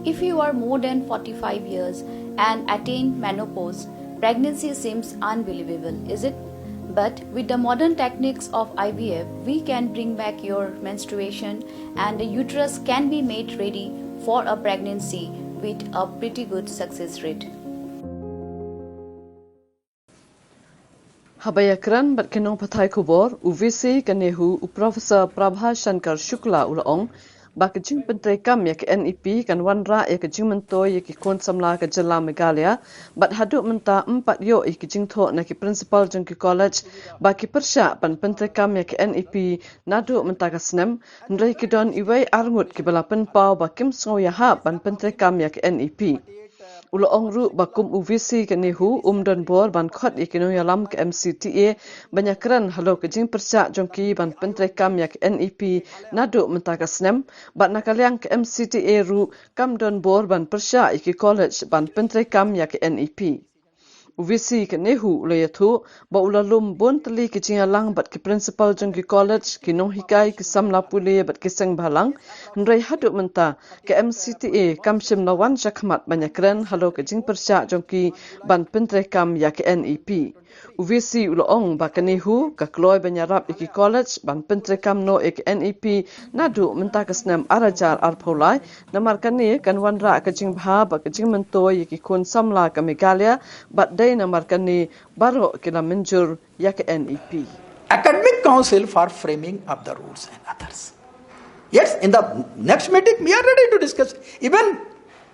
If you are more than 45 years and attain menopause, pregnancy seems unbelievable, is it? But with the modern techniques of IVF, we can bring back your menstruation and the uterus can be made ready for a pregnancy with a pretty good success rate. Habayakran bat kenong pathai kubor UVC ke NEHU Professor Prabha Shankar Shukla ulaong ba kejing pyntreikam ya ke NEP kan wanra ya kejing mentoy ya ke kon samla ke jela Meghalaya bat haduk menta 4 yo ya kejing tho na ke principal jeng ke college ba ke pyrshah pan pyntreikam ya ke NEP nadu menta ka snem ndrai ke don iwai arngut ke bala penpau ba kim sngo ya ha pan pyntreikam ya ke NEP Ulaong ru bakum UVC ke NEHU don bor ban khot ikino yalam ke MCTA banyakran halo ke jing pyrshah jongki ban pyntreikam ya ke NEP nadu mentaka snem bat nakaliang ke MCTA ru kam don bor ban pyrshah iki college ban pyntreikam ya ke NEP UVC ke NEHU ulayathu ba ulalum bon tali ke jingalang bat ke principal jongki college kinong hikai ke samla pule bat ke seng balang ndrai hadu menta ke MCTA kam shim lawan jakmat banyakran halo ke jing pyrshah jongki ban pyntreikam ya ke NEP UVC ulaong ba ke NEHU ka kloy banyarap iki college ban pyntreikam no ek NEP nadu menta ke snem arajar arpolai namar kani kan wanra ke jing bha ba ke jing mentoy iki kon samla ke Meghalaya bat day namar kani baro kila menjur ya ke NEP Academic Council for framing of the rules and others. Yes, in the next meeting we are ready to discuss. Even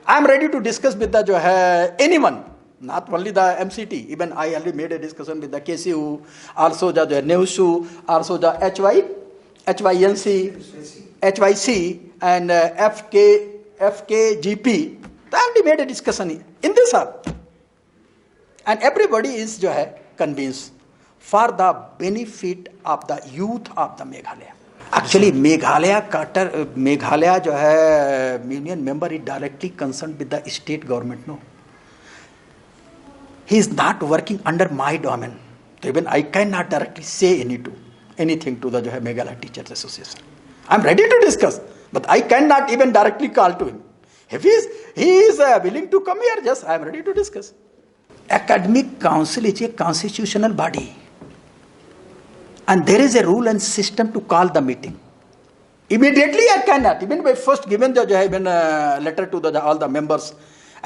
I am ready to discuss with the anyone, not only the MCT. Even I already made a discussion with the KCU, also the NEHU, also the HYNC, HYC, and FKGP. I already made a discussion in this hub. And everybody is convinced for the benefit of the youth of the Meghalaya. Actually, Meghalaya union member is directly concerned with the state government. No, he is not working under my domain. Even I cannot directly say anything to the Meghalaya Teachers Association. I am ready to discuss, but I cannot even directly call to him. If he is willing to come here, just I am ready to discuss. Academic Council is a constitutional body. And there is a rule and system to call the meeting. Immediately I cannot. Even by first given the letter to all the members,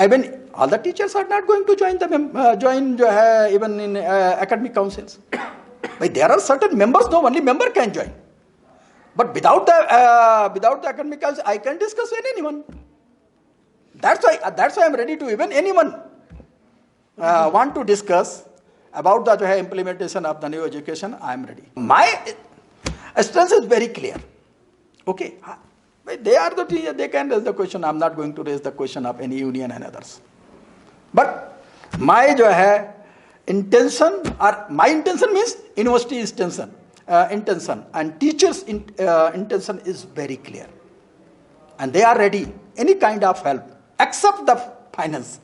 even all the teachers are not going to join even in academic councils. But there are certain members, no only member can join. But without the academic council, I can discuss with anyone. That's why I am ready to even anyone want to discuss about the implementation of the new education. I am ready. My stance is very clear. Okay, they are the teachers, they can raise the question. I am not going to raise the question of any union and others. But my intention means university intention and teachers' intention is very clear, and they are ready any kind of help except the finance.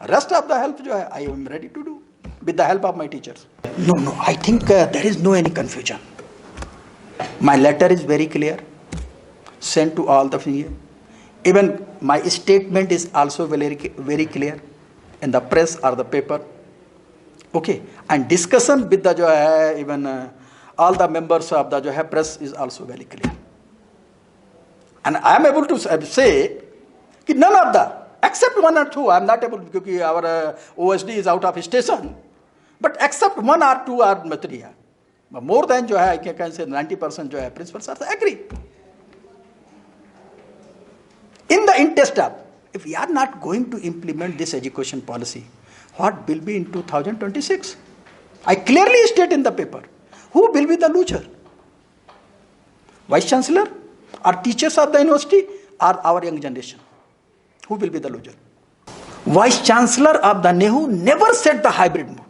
Rest of the help I am ready to do with the help of my teachers. No, I think there is no any confusion. My letter is very clear, sent to all the even my statement is also very, very clear in the press or the paper. Okay, and discussion with the even all the members of the press is also very clear. And I am able to say that none of the, except one or two, I am not able to, because our OSD is out of station. But except one or two are material. More than I can say 90% principals are agree. In the interest of, if we are not going to implement this education policy, what will be in 2026? I clearly state in the paper, who will be the loser? Vice Chancellor or teachers of the university or our young generation? Who will be the loser? Vice Chancellor of the NEHU never said the hybrid mode.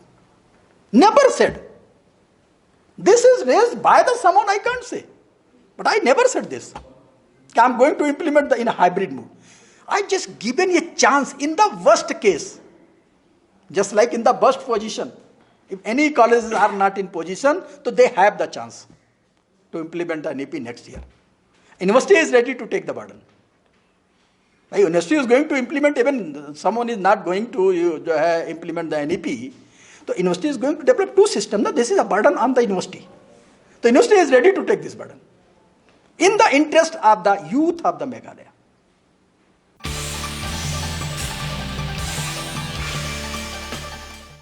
Never said. This is raised by someone, I can't say. But I never said this. I am going to implement in a hybrid mode. I just given a chance in the worst case. Just like in the best position. If any colleges are not in position, so they have the chance to implement the NEP next year. University is ready to take the burden. University is going to implement, even someone is not going to जो है implement the NEP, तो university is going to develop two system ना, this is a burden on the university. तो university is ready to take this burden in the interest of the youth of the Meghalaya.